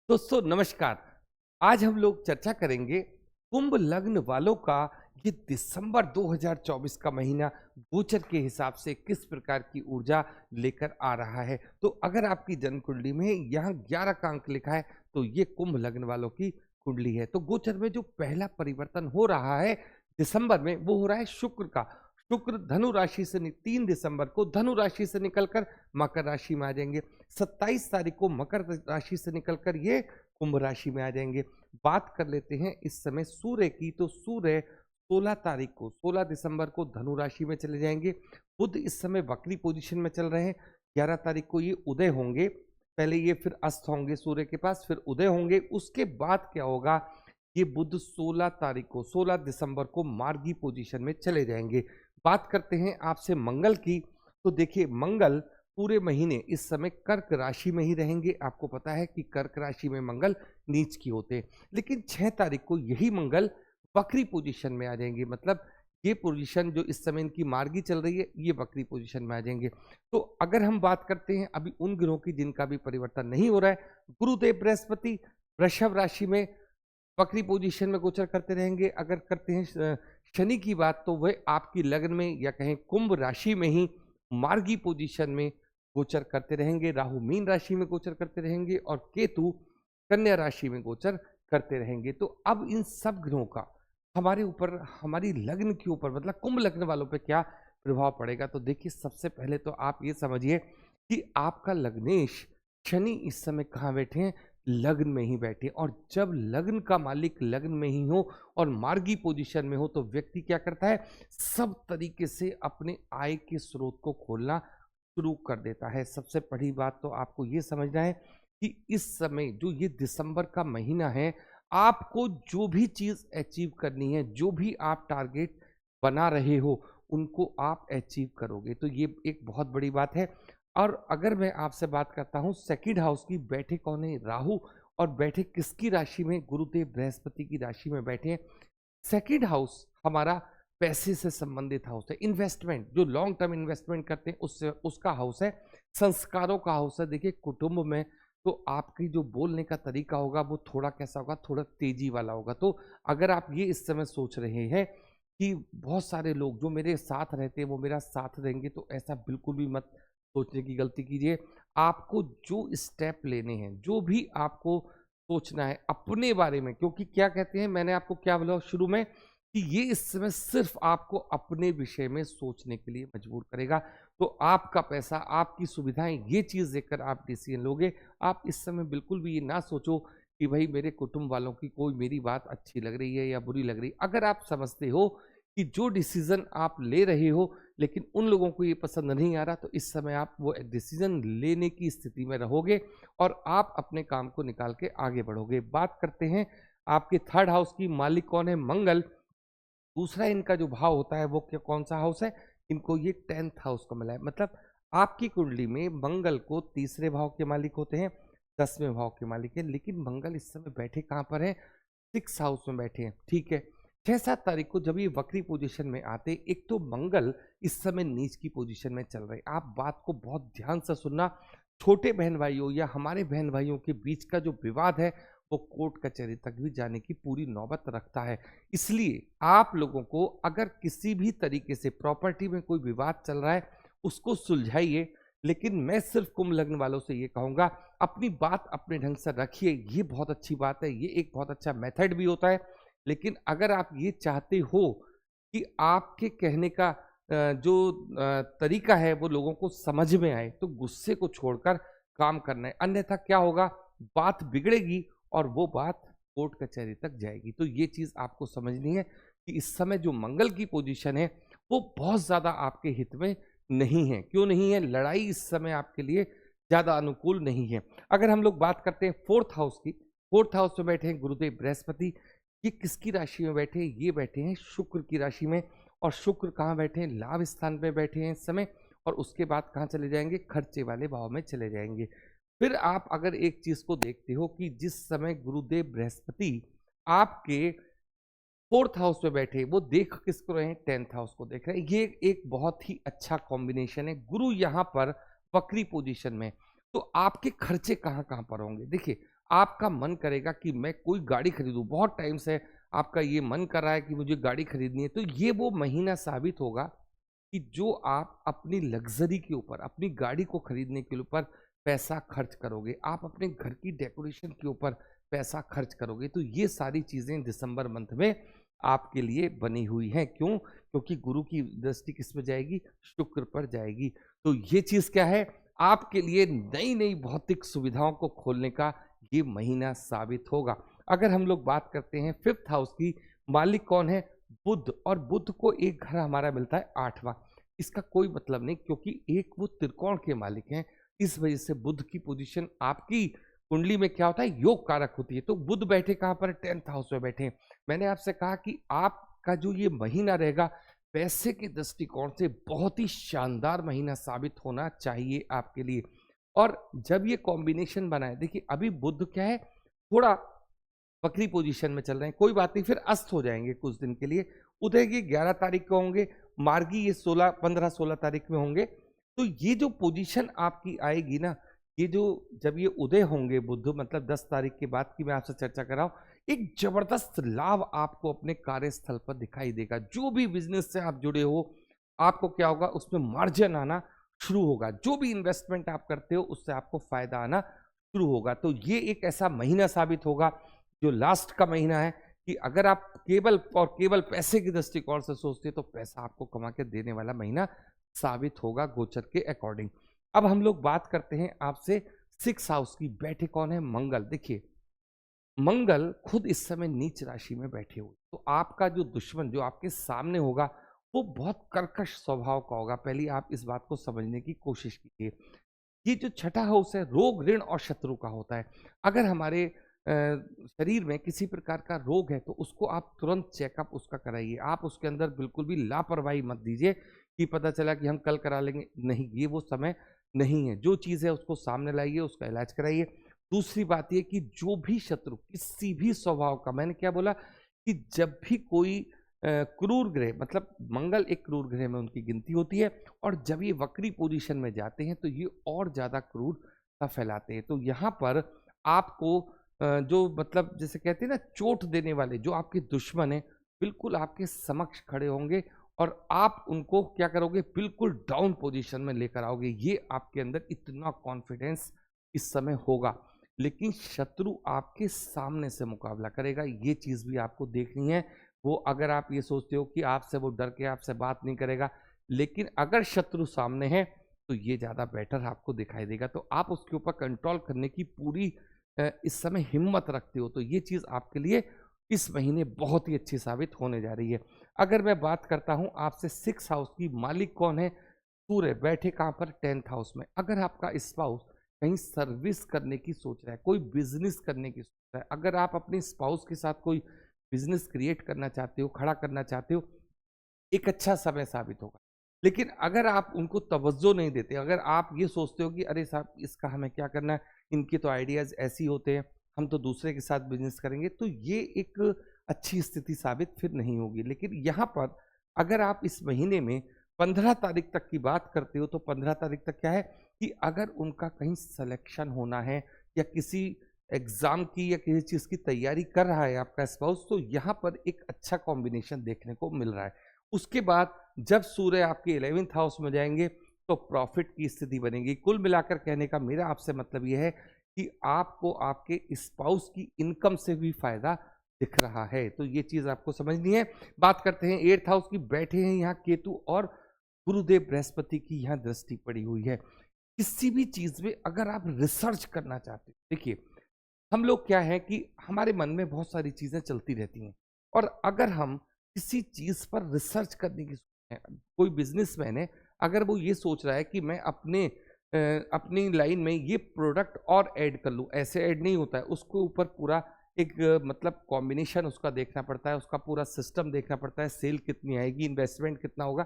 दोस्तों नमस्कार। आज हम लोग चर्चा करेंगे कुंभ लग्न वालों का ये दिसंबर 2024 का महीना गोचर के हिसाब से किस प्रकार की ऊर्जा लेकर आ रहा है। तो अगर आपकी जन्म कुंडली में यहाँ 11 का अंक लिखा है तो ये कुंभ लग्न वालों की कुंडली है। तो गोचर में जो पहला परिवर्तन हो रहा है दिसंबर में वो हो रहा है शुक्र का। शुक्र धनु राशि से 3 दिसंबर को धनु राशि से निकलकर मकर राशि में आ जाएंगे। 27 तारीख को मकर राशि से निकलकर ये कुंभ राशि में आ जाएंगे। बात कर लेते हैं इस समय सूर्य की। तो सूर्य 16 तारीख को 16 दिसंबर को धनु राशि में चले जाएंगे। बुध इस समय वक्री पोजीशन में चल रहे हैं। 11 तारीख को ये उदय होंगे। पहले ये फिर अस्त होंगे सूर्य के पास, फिर उदय होंगे। उसके बाद क्या होगा, ये बुध 16 तारीख को 16 दिसंबर को मार्गी पोजीशन में चले जाएंगे। बात करते हैं आपसे मंगल की। तो देखिए मंगल पूरे महीने इस समय कर्क राशि में ही रहेंगे। आपको पता है कि कर्क राशि में मंगल नीच की होते हैं, लेकिन 6 तारीख को यही मंगल वक्री पोजीशन में आ जाएंगे। मतलब ये पोजीशन जो इस समय इनकी मार्गी चल रही है ये वक्री पोजीशन में आ जाएंगे। तो अगर हम बात करते हैं अभी उन ग्रहों की जिनका भी परिवर्तन नहीं हो रहा है, गुरुदेव बृहस्पति वृषभ राशि में वक्री पोजीशन में गोचर करते रहेंगे। अगर करते हैं शनि की बात तो वह आपकी लग्न में या कहें कुंभ राशि में ही मार्गी पोजीशन में गोचर करते रहेंगे। राहु मीन राशि में गोचर करते रहेंगे और केतु कन्या राशि में गोचर करते रहेंगे। तो अब इन सब ग्रहों का हमारे ऊपर, हमारी लग्न के ऊपर, मतलब कुंभ लग्न वालों पे क्या प्रभाव पड़ेगा। तो देखिए सबसे पहले तो आप ये समझिए कि आपका लग्नेश शनि इस समय कहाँ बैठे हैं, लग्न में ही बैठे। और जब लग्न का मालिक लग्न में ही हो और मार्गी पोजीशन में हो तो व्यक्ति क्या करता है, सब तरीके से अपने आय के स्रोत को खोलना शुरू कर देता है। सबसे बड़ी बात तो आपको ये समझना है कि इस समय जो ये दिसंबर का महीना है, आपको जो भी चीज अचीव करनी है, जो भी आप टारगेट बना रहे हो उनको आप अचीव करोगे। तो ये एक बहुत बड़ी बात है। और अगर मैं आपसे बात करता हूँ सेकंड हाउस की, बैठे कौन है, राहु, और बैठे किसकी राशि में, गुरुदेव बृहस्पति की राशि में बैठे हैं। सेकंड हाउस हमारा पैसे से संबंधित हाउस है, इन्वेस्टमेंट, जो लॉन्ग टर्म इन्वेस्टमेंट करते हैं उससे उसका हाउस है, संस्कारों का हाउस है। देखिए कुटुंब में तो आपकी जो बोलने का तरीका होगा वो थोड़ा कैसा होगा, थोड़ा तेजी वाला होगा। तो अगर आप ये इस समय सोच रहे हैं कि बहुत सारे लोग जो मेरे साथ रहते हैं वो मेरा साथ देंगे, तो ऐसा बिल्कुल भी मत सोचने की गलती कीजिए। आपको जो स्टेप लेने हैं, जो भी आपको सोचना है अपने बारे में, क्योंकि क्या कहते हैं, मैंने आपको क्या बोला शुरू में कि ये इस समय सिर्फ आपको अपने विषय में सोचने के लिए मजबूर करेगा। तो आपका पैसा, आपकी सुविधाएं, ये चीज देखकर आप डिसीजन लोगे। आप इस समय बिल्कुल भी ये ना सोचो कि भाई मेरे कुटुंब वालों की कोई मेरी बात अच्छी लग रही है या बुरी लग रही है। अगर आप समझते हो कि जो डिसीजन आप ले रहे हो लेकिन उन लोगों को ये पसंद नहीं आ रहा, तो इस समय आप वो डिसीजन लेने की स्थिति में रहोगे और आप अपने काम को निकाल के आगे बढ़ोगे। बात करते हैं आपके थर्ड हाउस की। मालिक कौन है, मंगल। दूसरा इनका जो भाव होता है वो क्या, कौन सा हाउस है, इनको ये 10th हाउस का मिला है। मतलब आपकी कुंडली में मंगल को तीसरे भाव के मालिक होते हैं, 10वें भाव के मालिक है, लेकिन मंगल इस समय बैठे कहाँ पर है, 6 हाउस में बैठे हैं। ठीक है, 6-7 तारीख को जब ये वक्री पोजीशन में आते, एक तो मंगल इस समय नीच की पोजीशन में चल रहे हैं। आप बात को बहुत ध्यान से सुनना। छोटे बहन भाइयों या हमारे बहन भाइयों के बीच का जो विवाद है वो कोर्ट कचहरी तक भी जाने की पूरी नौबत रखता है। इसलिए आप लोगों को अगर किसी भी तरीके से प्रॉपर्टी में कोई विवाद चल रहा है उसको सुलझाइए। लेकिन मैं सिर्फ कुंभ लग्न वालों से ये कहूंगा, अपनी बात अपने ढंग से रखिए। ये बहुत अच्छी बात है, ये एक बहुत अच्छा मेथड भी होता है। लेकिन अगर आप ये चाहते हो कि आपके कहने का जो तरीका है वो लोगों को समझ में आए, तो गुस्से को छोड़कर काम करना है। अन्यथा क्या होगा, बात बिगड़ेगी और वो बात कोर्ट कचहरी तक जाएगी। तो ये चीज आपको समझनी है कि इस समय जो मंगल की पोजीशन है वो बहुत ज्यादा आपके हित में नहीं है। क्यों नहीं है, लड़ाई इस समय आपके लिए ज्यादा अनुकूल नहीं है। अगर हम लोग बात करते हैं फोर्थ हाउस की, फोर्थ हाउस में बैठे हैं गुरुदेव बृहस्पति। ये किसकी राशि में बैठे हैं, ये बैठे हैं शुक्र की राशि में। और शुक्र कहाँ बैठे हैं, लाभ स्थान पे बैठे हैं इस समय। और उसके बाद कहाँ चले जाएंगे, खर्चे वाले भाव में चले जाएंगे। फिर आप अगर एक चीज को देखते हो कि जिस समय गुरुदेव बृहस्पति आपके फोर्थ हाउस में बैठे, वो देख किसको रहे हैं, 10th हाउस को देख रहे हैं। ये एक बहुत ही अच्छा कॉम्बिनेशन है। गुरु यहाँ पर वक्री पोजीशन में, तो आपके खर्चे कहाँ कहाँ पर होंगे। देखिए आपका मन करेगा कि मैं कोई गाड़ी खरीदूं, बहुत टाइम से आपका ये मन कर रहा है कि मुझे गाड़ी खरीदनी है, तो ये वो महीना साबित होगा कि जो आप अपनी लग्जरी के ऊपर, अपनी गाड़ी को खरीदने के ऊपर पैसा खर्च करोगे, आप अपने घर की डेकोरेशन के ऊपर पैसा खर्च करोगे, तो ये सारी चीजें दिसंबर मंथ में आपके लिए बनी हुई हैं। क्यों? क्योंकि गुरु की दृष्टि किस पर जाएगी? शुक्र पर जाएगी। तो ये चीज क्या है? आपके लिए नई नई भौतिक सुविधाओं को खोलने का ये महीना साबित होगा। अगर हम लोग बात करते हैं फिफ्थ हाउस की, मालिक कौन है? बुध। और बुध को एक घर हमारा मिलता है आठवां। इसका कोई मतलब नहीं, क्योंकि एक वो त्रिकोण के मालिक हैं। इस वजह से बुध की पोजीशन आपकी कुंडली में क्या होता है? योग कारक होती है। तो बुध बैठे कहां पर? 10th हाउस में बैठे। मैंने आपसे कहा कि आपका जो ये महीना रहेगा, पैसे के दृष्टिकोण से बहुत ही शानदार महीना साबित होना चाहिए आपके लिए। और जब ये कॉम्बिनेशन बना है, देखिए अभी बुध क्या है, थोड़ा वक्री पोजीशन में चल रहे हैं, कोई बात नहीं, फिर अस्त हो जाएंगे कुछ दिन के लिए। उदय ये 11 तारीख को होंगे, मार्गी ये 15-16 तारीख में होंगे। तो ये जो पोजीशन आपकी आएगी ना, ये जो जब ये उदय होंगे बुध, मतलब 10 तारीख के बाद की मैं आपसे चर्चा कर रहा हूं, एक जबरदस्त लाभ आपको अपने कार्यस्थल पर दिखाई देगा। जो भी बिजनेस से आप जुड़े हो, आपको क्या होगा? उसमें मार्जिन आना शुरू होगा। जो भी इन्वेस्टमेंट आप करते हो, उससे आपको फायदा आना शुरू होगा। तो ये एक ऐसा महीना साबित होगा जो लास्ट का महीना है, कि अगर आप केवल और केवल पैसे की दृष्टिकोण से सोचते हैं, तो पैसा आपको कमा के देने वाला महीना साबित होगा गोचर के अकॉर्डिंग। अब हम लोग बात करते हैं आपसे 6 हाउस की। बैठे कौन है? मंगल। देखिए मंगल खुद इस समय नीच राशि में बैठे हुए, तो आपका जो दुश्मन जो आपके सामने होगा, वो बहुत कर्कश स्वभाव का होगा। पहले आप इस बात को समझने की कोशिश कीजिए। ये जो छठा हाउस है, रोग, ऋण और शत्रु का होता है। अगर हमारे शरीर में किसी प्रकार का रोग है, तो उसको आप तुरंत चेकअप उसका कराइए। आप उसके अंदर बिल्कुल भी लापरवाही मत दीजिए कि पता चला कि हम कल करा लेंगे। नहीं, ये वो समय नहीं है। जो चीज़ है उसको सामने लाइए, उसका इलाज कराइए। दूसरी बात ये कि जो भी शत्रु किसी भी स्वभाव का, मैंने क्या बोला कि जब भी कोई क्रूर ग्रह, मतलब मंगल एक क्रूर ग्रह में उनकी गिनती होती है, और जब ये वक्री पोजीशन में जाते हैं, तो ये और ज्यादा क्रूरता फैलाते हैं। तो यहाँ पर आपको जो मतलब जैसे कहते हैं ना, चोट देने वाले जो आपके दुश्मन है, बिल्कुल आपके समक्ष खड़े होंगे, और आप उनको क्या करोगे? बिल्कुल डाउन पोजीशन में लेकर आओगे। ये आपके अंदर इतना कॉन्फिडेंस इस समय होगा। लेकिन शत्रु आपके सामने से मुकाबला करेगा, ये चीज भी आपको देखनी है। वो अगर आप ये सोचते हो कि आपसे वो डर के आपसे बात नहीं करेगा, लेकिन अगर शत्रु सामने है, तो ये ज्यादा बेटर आपको दिखाई देगा। तो आप उसके ऊपर कंट्रोल करने की पूरी इस समय हिम्मत रखते हो। तो ये चीज आपके लिए इस महीने बहुत ही अच्छी साबित होने जा रही है। अगर मैं बात करता हूं आपसे 6 हाउस की, मालिक कौन है? सूर्य। बैठे कहां पर? 10th हाउस में। अगर आपका स्पाउस कहीं सर्विस करने की सोच रहा है, कोई बिजनेस करने की सोच रहा है, अगर आप अपने स्पाउस के साथ कोई बिजनेस क्रिएट करना चाहते हो, खड़ा करना चाहते हो, एक अच्छा समय साबित होगा। लेकिन अगर आप उनको तवज्जो नहीं देते, अगर आप ये सोचते हो कि अरे साहब इसका हमें क्या करना है, इनके तो आइडियाज ऐसी होते हैं, हम तो दूसरे के साथ बिजनेस करेंगे, तो ये एक अच्छी स्थिति साबित फिर नहीं होगी। लेकिन यहाँ पर अगर आप इस महीने में 15 तारीख तक की बात करते हो, तो 15 तारीख तक क्या है कि अगर उनका कहीं सिलेक्शन होना है, या किसी एग्जाम की या किसी चीज की तैयारी कर रहा है आपका स्पाउस, तो यहाँ पर एक अच्छा कॉम्बिनेशन देखने को मिल रहा है। उसके बाद जब सूर्य आपके 11th हाउस में जाएंगे, तो प्रॉफिट की स्थिति बनेगी। कुल मिलाकर कहने का मेरा आपसे मतलब यह है कि आपको आपके स्पाउस की इनकम से भी फायदा दिख रहा है। तो ये चीज आपको समझनी है। बात करते हैं 8th हाउस की। बैठे हैं यहाँ केतु, और गुरुदेव बृहस्पति की यहाँ दृष्टि पड़ी हुई है। किसी भी चीज में अगर आप रिसर्च करना चाहते हो, देखिए हम लोग क्या है कि हमारे मन में बहुत सारी चीजें चलती रहती हैं, और अगर हम किसी चीज पर रिसर्च करने की सोचते हैं, कोई बिजनेसमैन है, अगर वो ये सोच रहा है कि मैं अपनी लाइन में ये प्रोडक्ट और ऐड कर लूं, ऐसे ऐड नहीं होता है, उसको ऊपर पूरा एक मतलब कॉम्बिनेशन उसका देखना पड़ता है, उसका पूरा सिस्टम देखना पड़ता है, सेल कितनी आएगी, इन्वेस्टमेंट कितना होगा।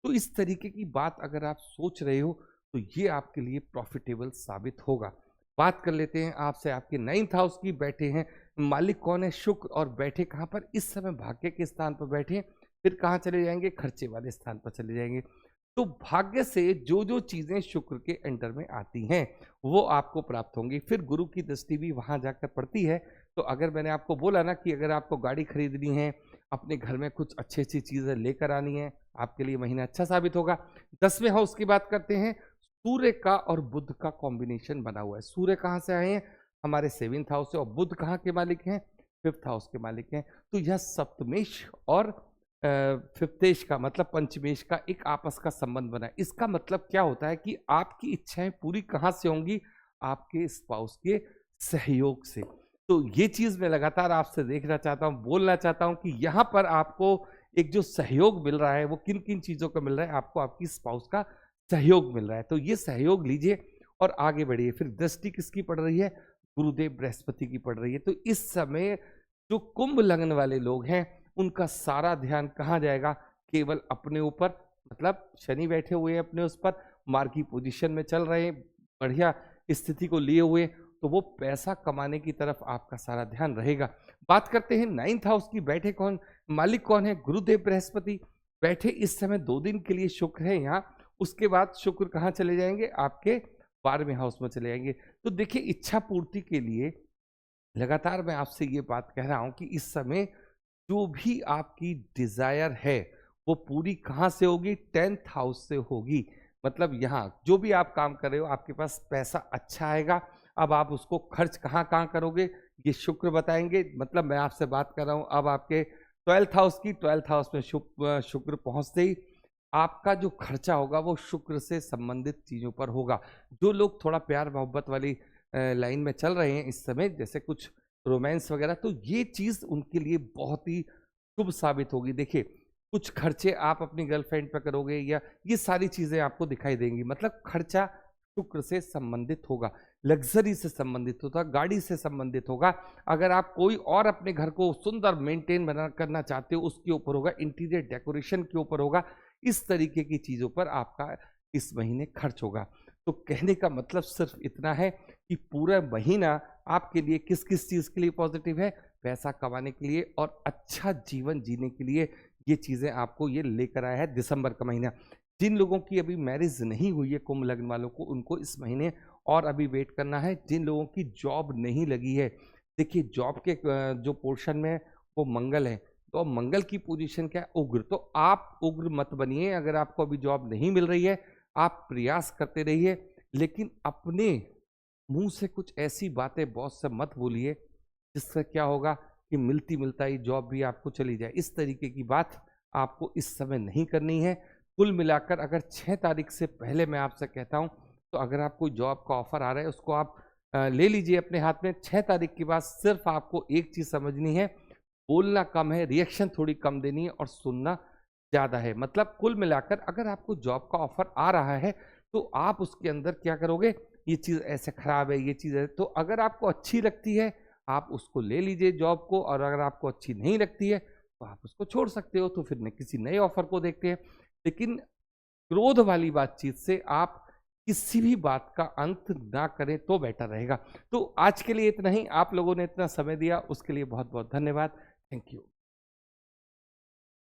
तो इस तरीके की बात अगर आप सोच रहे हो, तो ये आपके लिए प्रॉफिटेबल साबित होगा। बात कर लेते हैं आपसे आपके 9th हाउस की। बैठे हैं, मालिक कौन है? शुक्र। और बैठे कहाँ पर? इस समय भाग्य के स्थान पर बैठे हैं, फिर कहाँ चले जाएंगे? खर्चे वाले स्थान पर चले जाएंगे। तो भाग्य से जो जो चीजें शुक्र के अंडर में आती हैं वो आपको प्राप्त होंगी। फिर गुरु की दृष्टि भी वहां जाकर पड़ती है। तो अगर मैंने आपको बोला ना कि अगर आपको गाड़ी खरीदनी है, अपने घर में कुछ अच्छी अच्छी चीजें लेकर आनी है, आपके लिए महीना अच्छा साबित होगा। 10वें हाउस की बात करते हैं। सूर्य का और बुध का कॉम्बिनेशन बना हुआ है। सूर्य कहाँ से आए हैं? हमारे 7th हाउस से। और बुध कहाँ के मालिक हैं? 5th हाउस के मालिक हैं। तो यह सप्तमेश और फिफ्तेश का मतलब पंचमेश का एक आपस का संबंध बना है। इसका मतलब क्या होता है कि आपकी इच्छाएं पूरी कहाँ से होंगी? आपके स्पाउस के सहयोग से। तो ये चीज मैं लगातार आपसे देखना चाहता हूँ, बोलना चाहता हूँ कि यहाँ पर आपको एक जो सहयोग मिल रहा है वो किन किन चीजों का मिल रहा है? आपको आपकी स्पाउस का सहयोग मिल रहा है। तो ये सहयोग लीजिए और आगे बढ़िए। फिर दृष्टि किसकी पड़ रही है? गुरुदेव बृहस्पति की पड़ रही है। तो इस समय जो कुंभ लग्न वाले लोग हैं उनका सारा ध्यान कहाँ जाएगा? केवल अपने ऊपर। मतलब शनि बैठे हुए हैं अपने उस पर, मार्गी पोजीशन में चल रहे हैं, बढ़िया स्थिति को लिए हुए, तो वो पैसा कमाने की तरफ आपका सारा ध्यान रहेगा। बात करते हैं 9th हाउस की। बैठे कौन? मालिक कौन है? गुरुदेव बृहस्पति। बैठे इस समय 2 दिन के लिए शुक्र है यहाँ। उसके बाद शुक्र कहाँ चले जाएंगे? आपके 12वें हाउस में चले जाएंगे। तो देखिए, इच्छा पूर्ति के लिए लगातार मैं आपसे ये बात कह रहा हूं कि इस समय जो भी आपकी डिजायर है वो पूरी कहाँ से होगी? 10th हाउस से होगी। मतलब यहाँ जो भी आप काम कर रहे हो आपके पास पैसा अच्छा आएगा। अब आप उसको खर्च कहाँ कहाँ करोगे ये शुक्र बताएंगे। मतलब मैं आपसे बात कर रहा हूँ अब आपके 12th हाउस की। 12th हाउस में शुक्र पहुंचते ही आपका जो खर्चा होगा वो शुक्र से संबंधित चीजों पर होगा। जो लोग थोड़ा प्यार मोहब्बत वाली लाइन में चल रहे हैं इस समय, जैसे कुछ रोमांस वगैरह, तो ये चीज उनके लिए बहुत ही शुभ साबित होगी। देखिए, कुछ खर्चे आप अपनी गर्लफ्रेंड पे करोगे या ये सारी चीजें आपको दिखाई देंगी। मतलब खर्चा शुक्र से संबंधित होगा, लग्जरी से संबंधित होगा, गाड़ी से संबंधित होगा। अगर आप कोई और अपने घर को सुंदर मेंटेन बना करना चाहते हो उसके ऊपर होगा, इंटीरियर डेकोरेशन के ऊपर होगा। इस तरीके की चीजों पर आपका इस महीने खर्च होगा। तो कहने का मतलब सिर्फ इतना है कि पूरा महीना आपके लिए किस किस चीज के लिए पॉजिटिव है? पैसा कमाने के लिए और अच्छा जीवन जीने के लिए ये चीजें आपको ये लेकर आया है दिसंबर का महीना। जिन लोगों की अभी मैरिज नहीं हुई है, कुंभ लग्न वालों को, उनको इस महीने और अभी वेट करना है। जिन लोगों की जॉब नहीं लगी है, देखिए जॉब के जो पोर्शन में वो मंगल है, तो अब मंगल की पोजीशन क्या है? उग्र। तो आप उग्र मत बनिए। अगर आपको अभी जॉब नहीं मिल रही है, आप प्रयास करते रहिए, लेकिन अपने मुंह से कुछ ऐसी बातें बॉस से मत बोलिए जिससे क्या होगा कि मिलती मिलता ही जॉब भी आपको चली जाए। इस तरीके की बात आपको इस समय नहीं करनी है। कुल मिलाकर अगर 6 तारीख से पहले मैं आपसे कहता हूं, तो अगर आपको जॉब का ऑफर आ रहा है उसको आप ले लीजिए अपने हाथ में। 6 तारीख के बाद सिर्फ आपको एक चीज समझनी है, बोलना कम है, रिएक्शन थोड़ी कम देनी है और सुनना ज्यादा है। मतलब कुल मिलाकर अगर आपको जॉब का ऑफर आ रहा है तो आप उसके अंदर क्या करोगे? ये चीज ऐसे खराब है, ये चीज है, तो अगर आपको अच्छी लगती है आप उसको ले लीजिए जॉब को, और अगर आपको अच्छी नहीं लगती है तो आप उसको छोड़ सकते हो। तो फिर किसी नए ऑफर को देखते हैं। लेकिन क्रोध वाली बातचीत से आप किसी भी बात का अंत ना करें तो बेटर रहेगा। तो आज के लिए इतना ही। आप लोगों ने इतना समय दिया उसके लिए बहुत बहुत धन्यवाद। Thank you.